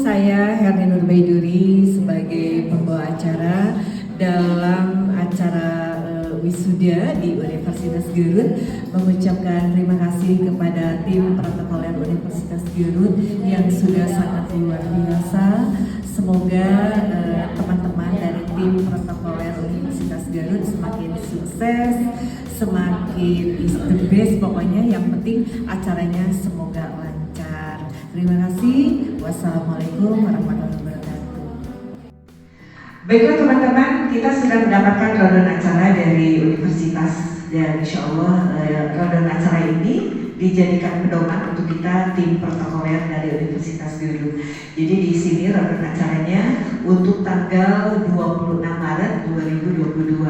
saya Herni Nurbaiduri sebagai pembawa acara dalam acara wisuda di Universitas Garut, mengucapkan terima kasih kepada tim protokoler Universitas Garut yang sudah sangat luar biasa. Semoga teman-teman dari tim protokoler Universitas Garut semakin sukses, semakin is the best, pokoknya yang penting acaranya semoga lancar. Terima kasih. Wassalamualaikum warahmatullahi wabarakatuh. Baiklah teman-teman, kita sudah mendapatkan rundown acara dari universitas dan insya Allah rundown acara ini dijadikan pedoman untuk kita tim protokoler dari Universitas Garut. Jadi di sini rundown acaranya untuk tanggal 26 Maret 2022.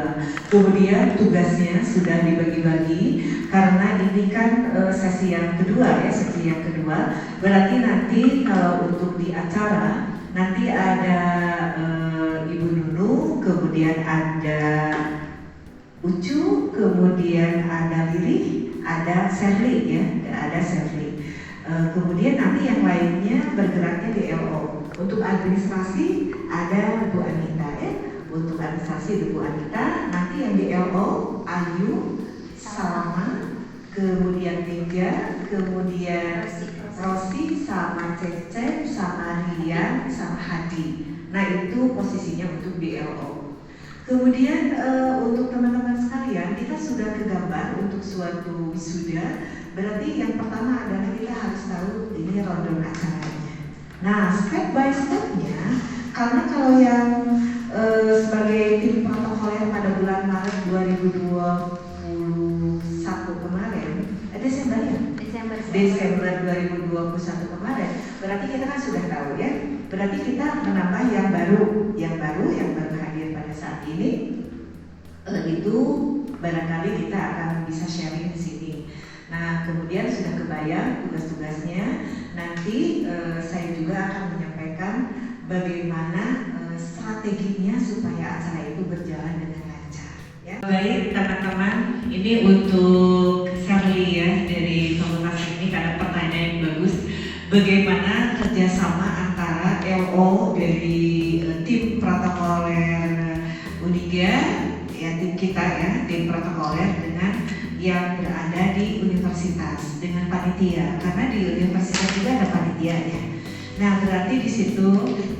Kemudian tugasnya sudah dibagi-bagi karena ini kan sesi yang kedua ya, sesi yang kedua. Berarti nanti kalau untuk di acara nanti ada Ibu Nunu, kemudian ada Ucu, kemudian ada Lirih, ada Serli ya, ada Serli. Kemudian nanti yang lainnya bergeraknya di LO. Untuk administrasi ada Bu Anita ya. Untuk administrasi Bu Anita, nanti yang di LO Ayu, Salama, kemudian Tiga, kemudian Rosi, sama Cecep, sama Rian, sama Hadi. Nah itu posisinya untuk di LO. Kemudian untuk teman-teman sekalian, kita sudah kegambar untuk suatu wisuda. Berarti yang pertama adalah kita harus tahu ini rundown acaranya. Nah step by stepnya, karena kalau yang sebagai tim protokoler pada bulan Maret 2021 kemarin, Desember ya? Desember 2021 kemarin, berarti kita kan sudah tahu ya. Berarti kita menambah yang baru hadir pada saat ini. Itu barangkali kita akan bisa sharing di sini. Nah, kemudian sudah kebayang tugas-tugasnya. Nanti saya juga akan menyampaikan bagaimana strateginya supaya acara itu berjalan dengan lancar. Ya. Baik teman-teman, ini untuk Serli ya dari Fakultas Teknik, ada pertanyaan yang bagus. Bagaimana kerjasama antara LO dari tim protokoler Uniga, ya tim kita ya, tim protokoler dengan yang berada di universitas dengan panitia, karena di universitas juga ada panitianya. Nah berarti di situ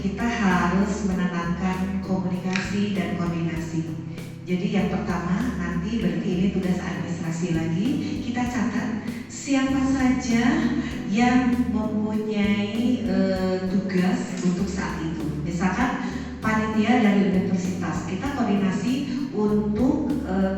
kita harus menanamkan komunikasi dan koordinasi. Jadi yang pertama nanti berarti ini tugas administrasi lagi, kita catat siapa saja yang mempunyai tugas untuk saat itu. Misalkan panitia dari universitas, kita koordinasi untuk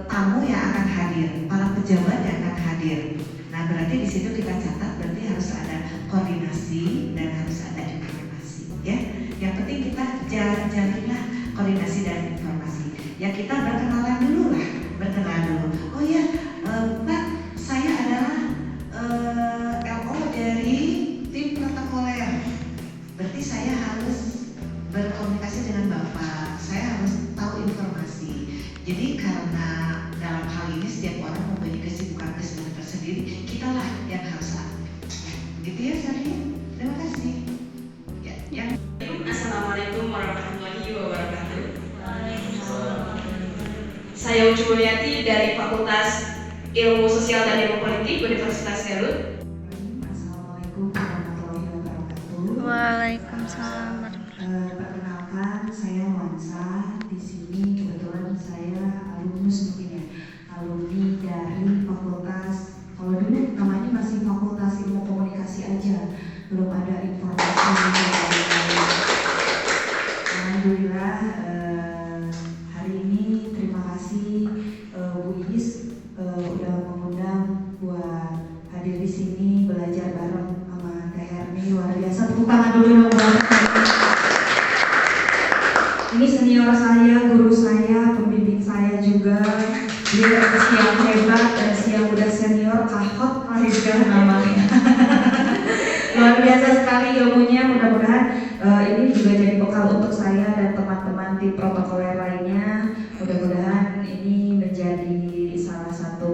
tamu yang akan hadir, para pejabat yang akan hadir. Nah berarti di situ kita catat berarti harus ada koordinasi dan harus ada informasi ya. Yang penting kita jalinlah koordinasi dan informasi. Ya kita berkenalan dulu lah, Oh ya Mbak, saya adalah LO dari tim protokoler. Berarti saya harus berkomunikasi dengan Bapak, saya harus tahu informasi. Jadi karena dalam hal ini setiap orang mempunyai kesibukan tersendiri, kita lah yang harus aktif. Gitu ya Sari. Terima kasih. Ya. Assalamualaikum warahmatullahi wabarakatuh. Saya Ucu Mulyati dari Fakultas Ilmu Sosial dan Ilmu Politik Universitas Garut. Assalamualaikum warahmatullahi wabarakatuh. Waalaikumsalam. Perkenalkan, saya Wansa. Di sini kebetulan saya alumnus mungkin ya, alumni dari fakultas. Kalau dulu namanya masih Fakultas Ilmu Komunikasi aja, belum ada informasi. Alhamdulillah hari ini terima kasih Bu Iis udah mengundang buat hadir di sini belajar bareng sama Teh Herni. Luar biasa, tepuk tangan dulu dong buat ini senior saya, guru saya, pembimbing saya juga. Dia siang hebat dan siang udah senior, kahot Mariska namanya. Luar biasa sekali ilmunya. Mudah-mudahan ini juga jadi bekal untuk saya dan teman-teman tim protokoler lainnya. Mudah-mudahan ini menjadi salah satu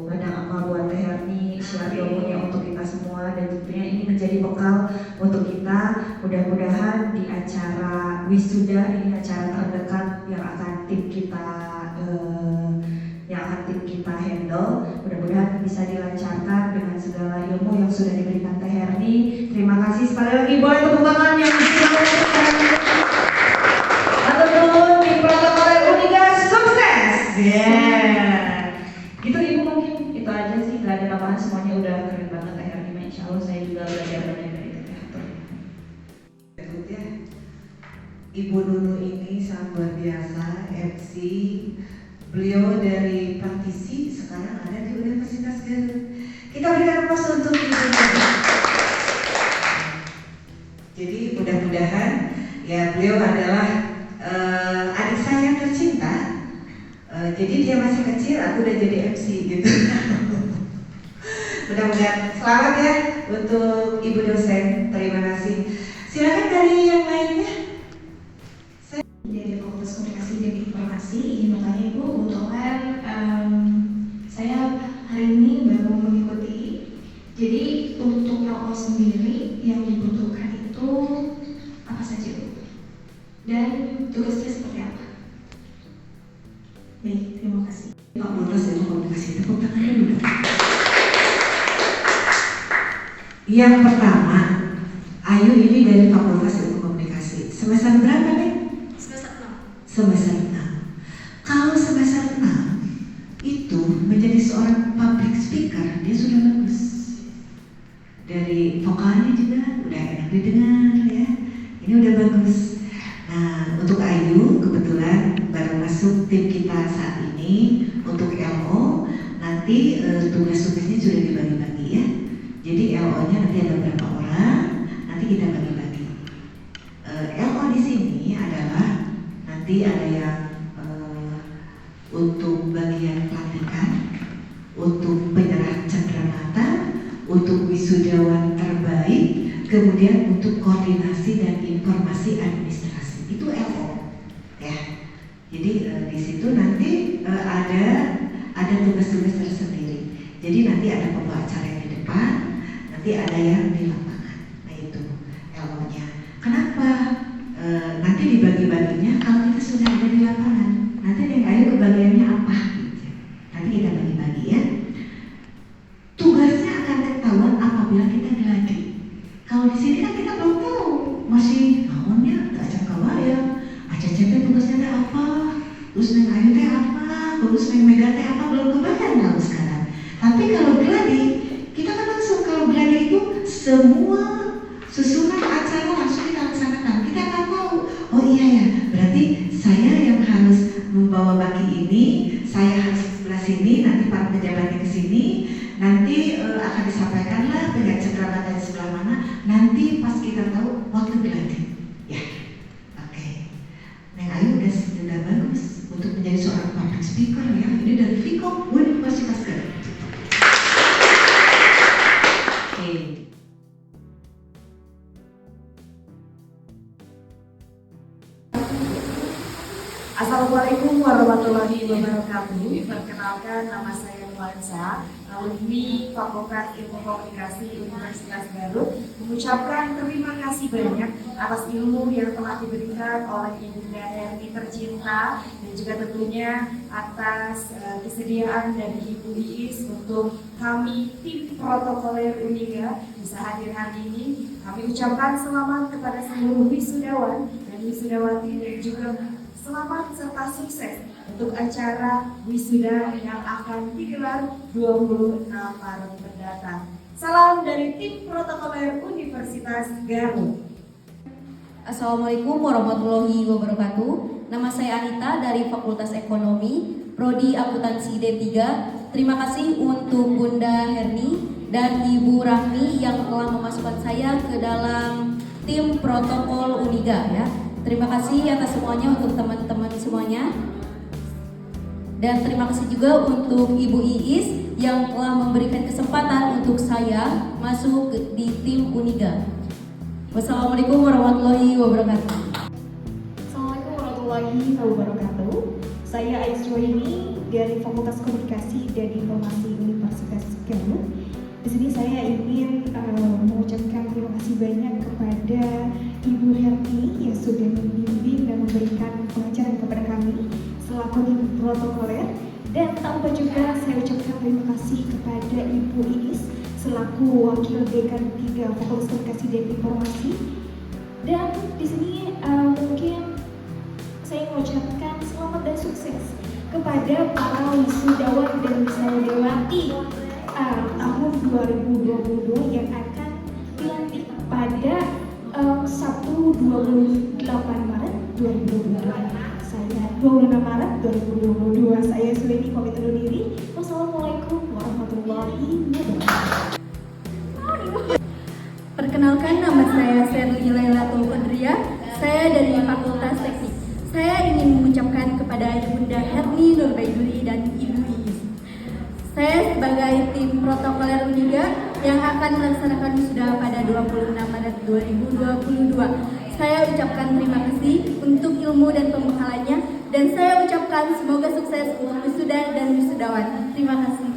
ladang amal buat Teh Herni, share ilmunya untuk kita semua, dan tentunya ini menjadi bekal untuk kita Mudah-mudahan di acara wisuda ini acara terdekat yang akan tim kita handle, mudah-mudahan bisa dilancarkan dengan segala ilmu yang sudah diberikan Teh Herni. Terima kasih sekali lagi, boleh tepuk tangan yang Atur di protokol Uniga sukses. Gitu Ibu, mungkin itu aja sih, gak ada tambahan, semuanya udah keren banget Teh Herni. Insya Allah saya juga belajar banyak dari Teh Atur. Ya. Ibu Nunu ini sangat luar biasa, MC. Beliau dari praktisi sekarang ada di Universitas Garut. Kita berikan aplaus untuk Ibu Nunu. Jadi mudah-mudahan ya beliau adalah adik saya yang tercinta. Jadi dia masih kecil, aku udah jadi MC gitu. Mudah-mudahan selamat ya untuk Ibu dosen. Terima kasih. Silakan dari yang lainnya. Dari Fakultas Komunikasi dan Informasi ingin bertanya Ibu, kebetulan saya hari ini baru mengikuti. Jadi untuk LO sendiri yang dibutuhkan itu apa saja Bu? Dan tugasnya seperti apa? Baik, terima kasih. Fakultas Ilmu Komunikasi, tepuk tangannya dulu. Yang pertama, Ayu ini dari Fakultas Ilmu Komunikasi. Semester berapa nih? Semester 6. Kalau semester 6 itu menjadi seorang public speaker, dia sudah bagus. Dari vokalnya juga udah enak didengar ya. Ini udah bagus. Nah, untuk Ayu kebetulan baru masuk tim kita saat ini untuk LO. Nanti tugas-tugasnya sudah dibagi-bagi ya. Jadi LO-nya nanti ada berapa orang, nanti kita bagi-bagi. LO di sini adalah nanti ada yang untuk bagian pelantikan, untuk penyerahan cenderamata, untuk wisudawan terbaik, kemudian untuk koordinasi dan informasi administrasi. Itu LO, ya. Jadi di situ nanti ada tugas-tugas tersendiri. Jadi nanti ada pembawa acara yang di depan, nanti ada yang di lapangan. Nah itu LO-nya. Kenapa? Nanti dibagi-baginya kalau kita sudah ada di lapangan. Nanti yang Ayu kebagiannya apa? Gitu. Nanti kita bagi-bagi ya. Tugasnya akan ketahuan apabila kita gladi. Kalau di sini kan kita belum tahu, masih naonnya, tak acak kawaya, acak tugasnya teh apa, terus neng Ayu teh apa, terus neng Mega teh apa, belum kebayang tahu sekarang. Tapi kalau gladi, kita kan langsung kalau gladi itu semua susunan acara langsung kita laksanakan. Kita akan tahu, oh iya ya, berarti saya yang harus membawa baki ini, saya harus sebelah sini, nanti para pejabatnya ke sini, nanti akan disampaikanlah dengan cenderamata di sebelah mana, nanti pas kita tahu waktu gladi. Ya, oke. Neng Ayu sudah bagus untuk menjadi seorang public speaker ya. Ini dari Viko, Universitas Garut. Oke. Assalamualaikum warahmatullahi wabarakatuh. Perkenalkan, nama saya Nuansa, alumni Fakultas Ilmu Komunikasi Universitas Garut. Mengucapkan terima kasih banyak atas ilmu yang telah diberikan oleh Ibunda Herni tercinta, dan juga tentunya atas kesediaan dari Ibu Iis untuk kami tim protokoler Uniga bisa hadir hari ini. Kami ucapkan selamat kepada seluruh wisudawan dan wisudawati, dan juga selamat serta sukses untuk acara wisuda yang akan digelar 26 Maret mendatang. Salam dari tim protokoler Universitas Garut. Assalamualaikum warahmatullahi wabarakatuh. Nama saya Anita dari Fakultas Ekonomi, Prodi Akuntansi D3. Terima kasih untuk Bunda Herni dan Ibu Rahmi yang telah memasukkan saya ke dalam tim protokol Uniga ya. Terima kasih atas semuanya untuk teman-teman semuanya. Dan terima kasih juga untuk Ibu Iis yang telah memberikan kesempatan untuk saya masuk di tim Uniga. Wassalamualaikum warahmatullahi wabarakatuh. Assalamualaikum warahmatullahi wabarakatuh. Saya Ais Joini dari Fakultas Komunikasi dan Informasi Universitas Garut. Di sini saya ingin mengucapkan terima kasih banyak kepada Ibu Herni yang sudah membimbing dan memberikan pengajaran kepada kami selaku tim protokoler. Dan tak lupa juga saya ucapkan terima kasih kepada Ibu Iis selaku Wakil Dekan 3 Fakultas Komunikasi dan Informasi. Dan di sini mungkin saya mengucapkan selamat dan sukses kepada para wisudawan dan wisudawati tahun 2022 yang akan dilantik pada Sabtu 28 Maret 2022. Saya 26 Maret 2022. Saya Suweni pamit undur diri. Wassalamualaikum warahmatullahi wabarakatuh. Perkenalkan, nama saya Serli Lailatul Qadria. Saya dari Fakultas Teknik. Saya ingin mengucapkan kepada Ibunda Herni Nurbaiduri dan Ibu Iis. Saya sebagai tim protokoler Uniga yang akan melaksanakan wisuda pada 26 Maret 2022. Saya ucapkan terima kasih untuk ilmu dan pembekalannya, dan saya ucapkan semoga sukses untuk wisuda dan wisudawan. Terima kasih.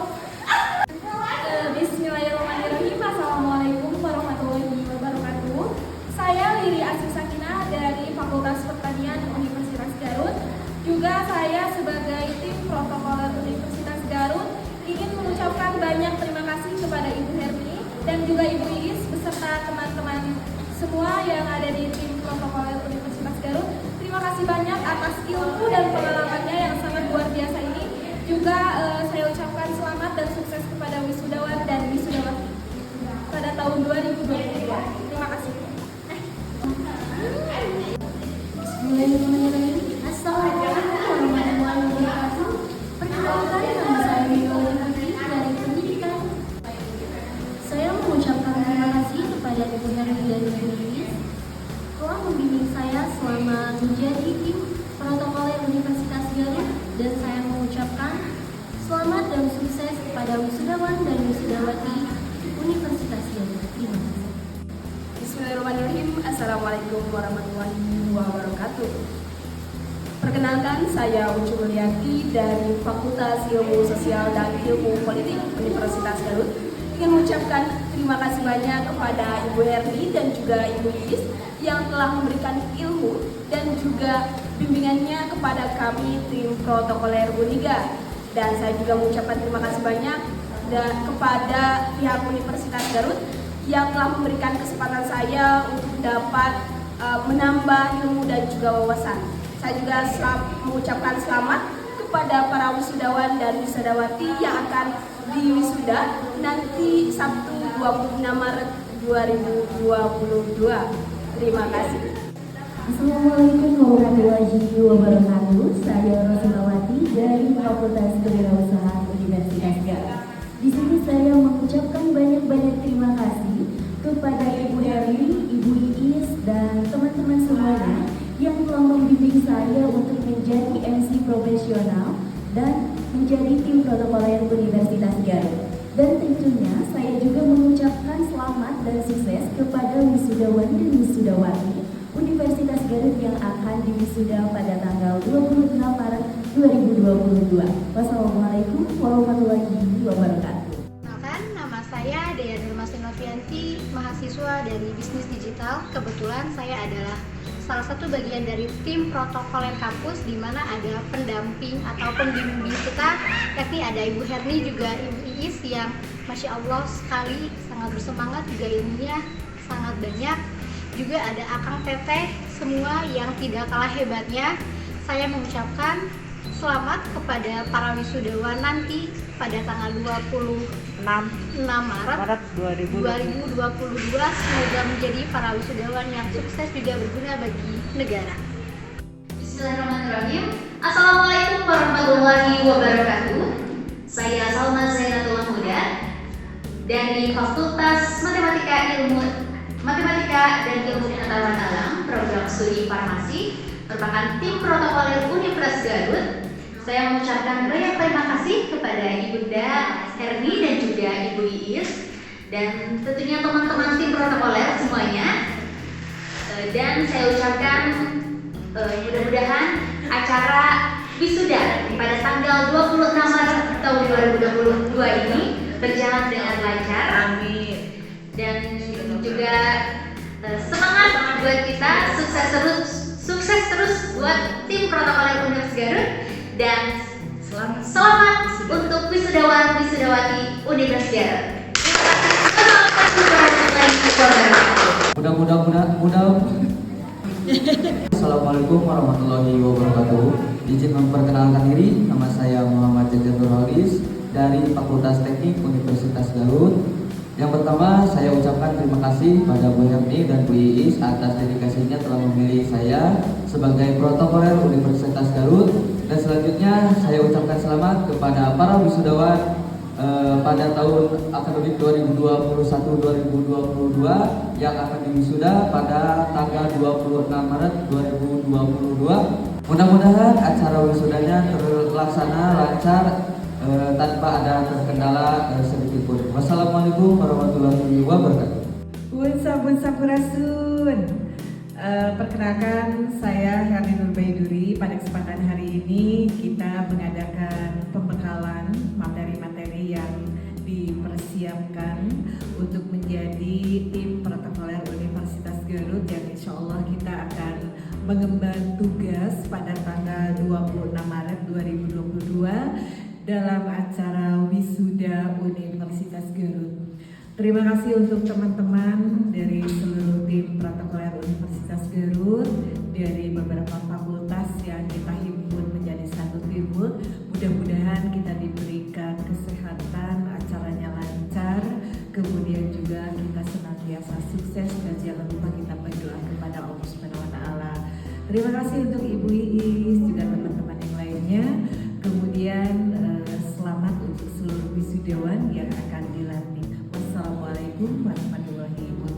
Bismillahirrahmanirrahim. Assalamualaikum warahmatullahi wabarakatuh. Saya Liri Asri Sakinah dari Fakultas Pertanian Universitas Garut. Juga saya sebagai tim protokoler Universitas Garut ingin mengucapkan banyak terima kasih kepada Ibu Herni dan juga Ibu Iis beserta teman-teman semua yang ada di tim protokoler Universitas Garut. Terima kasih banyak atas ilmu dan pengalamannya yang sangat luar biasa ini. Juga saya ucapkan selamat dan sukses kepada wisudawan dan wisudawati pada tahun 2022. Terima kasih. Bismillahirrahmanirrahim. Assalamualaikum warahmatullahi wabarakatuh. Perkenalkan, nama saya Mila Putri dari Pendidikan. Saya mengucapkan terima kasih kepada Ibu Herni dan Ibu Iis telah membimbing saya selama menjadi tim protokoler Universitas Garut, dan saya mengucapkan selamat dan sukses kepada wisudawan dan wisudawati Universitas Garut. Terima kasih. Bismillahirrahmanirrahim. Assalamualaikum warahmatullahi wabarakatuh. Perkenalkan, saya Ucu Mulyati dari Fakultas Ilmu Sosial dan Ilmu Politik Universitas Garut. Ingin mengucapkan terima kasih banyak kepada Ibu Herni dan juga Ibu Iis yang telah memberikan ilmu dan juga bimbingannya kepada kami tim protokoler Uniga. Dan saya juga mengucapkan terima kasih banyak kepada pihak Universitas Garut yang telah memberikan kesempatan saya untuk dapat menambah ilmu dan juga wawasan. Saya juga mengucapkan selamat kepada para wisudawan dan wisudawati yang akan diwisuda nanti Sabtu 26 Maret 2022. Terima kasih. Assalamualaikum warahmatullahi wabarakatuh. Saya Rosilawati dari Fakultas Kewirausahaan Universitas Garut. Di sini saya mengucapkan banyak-banyak terima kasih kepada Ibu Herni, Ibu Iis, dan teman-teman semuanya yang telah membimbing saya untuk menjadi MC profesional dan menjadi tim protokoler Universitas Garut. Dan tentunya saya juga mengucapkan selamat dan sukses kepada wisudawan dan wisudawati Universitas Garut yang akan diwisuda pada tanggal 26 Maret 2022. Wassalamualaikum warahmatullahi wabarakatuh. Perkenalkan, nama saya Dea Nurmasin Novianti, mahasiswa dari Bisnis Digital. Kebetulan saya adalah salah satu bagian dari tim protokoler kampus, di mana ada pendamping atau pembimbing kita, yakni ada Ibu Herni juga Ibu Iis yang Masya Allah sekali sangat bersemangat, juga ilmunya sangat banyak. Juga ada Akang Teteh, semua yang tidak kalah hebatnya. Saya mengucapkan selamat kepada para wisudawan nanti pada tanggal 26 Maret 2022. Semoga menjadi para wisudawan yang sukses juga berguna bagi negara. Bismillahirrahmanirrahim. Assalamualaikum warahmatullahi wabarakatuh. Saya Salma Zainatullah Muda dari Fakultas Matematika dan Ilmu Pengetahuan Alam, Program Studi Farmasi, merupakan tim protokoler Universitas Garut. Saya mengucapkan banyak terima kasih kepada Ibunda Herni dan juga Ibu Iis, dan tentunya teman-teman tim protokoler semuanya. Dan saya ucapkan mudah-mudahan acara wisuda pada tanggal 26 Maret tahun 2022 ini berjalan dengan lancar. Amin. Dan juga semangat buat kita, sukses terus buat tim protokoler Universitas Garut, dan selamat untuk wisudawan wisudawati Universitas Garut. Assalamualaikum warahmatullahi wabarakatuh. Izin memperkenalkan diri, nama saya Muhammad Jajan Nurhalis dari Fakultas Teknik Universitas Garut. Yang pertama, saya ucapkan terima kasih pada Bu Herni dan Bu Iis atas dedikasinya telah memilih saya sebagai protokoler Universitas Garut. Dan selanjutnya, saya ucapkan selamat kepada para wisudawan pada tahun akademik 2021-2022 yang akan diwisuda pada tanggal 26 Maret 2022. Mudah-mudahan acara wisudanya terlaksana lancar tanpa ada terkendala sedikit pun. Wassalamualaikum warahmatullahi wabarakatuh. Bun Sampurasun. Perkenalkan, saya Herni Nurbaiduri. Pada kesempatan hari ini kita mengadakan pembekalan materi-materi yang dipersiapkan untuk menjadi tim protokoler Universitas Garut yang insya Allah kita akan mengemban tugas pada tanggal 26 Maret 2022 dalam acara wisuda Universitas Garut. Terima kasih untuk teman-teman dari seluruh tim protokoler Universitas Garut dari beberapa fakultas yang kita himpun menjadi satu timur. Mudah-mudahan kita diberikan kesehatan, acaranya lancar, kemudian juga kita senantiasa sukses dan jangan lupa kita berdoa kepada Allah Subhanahu wa Ta'ala. Terima kasih untuk Ibu Iis juga teman-teman yang lainnya. Kemudian selamat untuk seluruh wisudawan yang akan dilantik. Wassalamualaikum warahmatullahi wabarakatuh.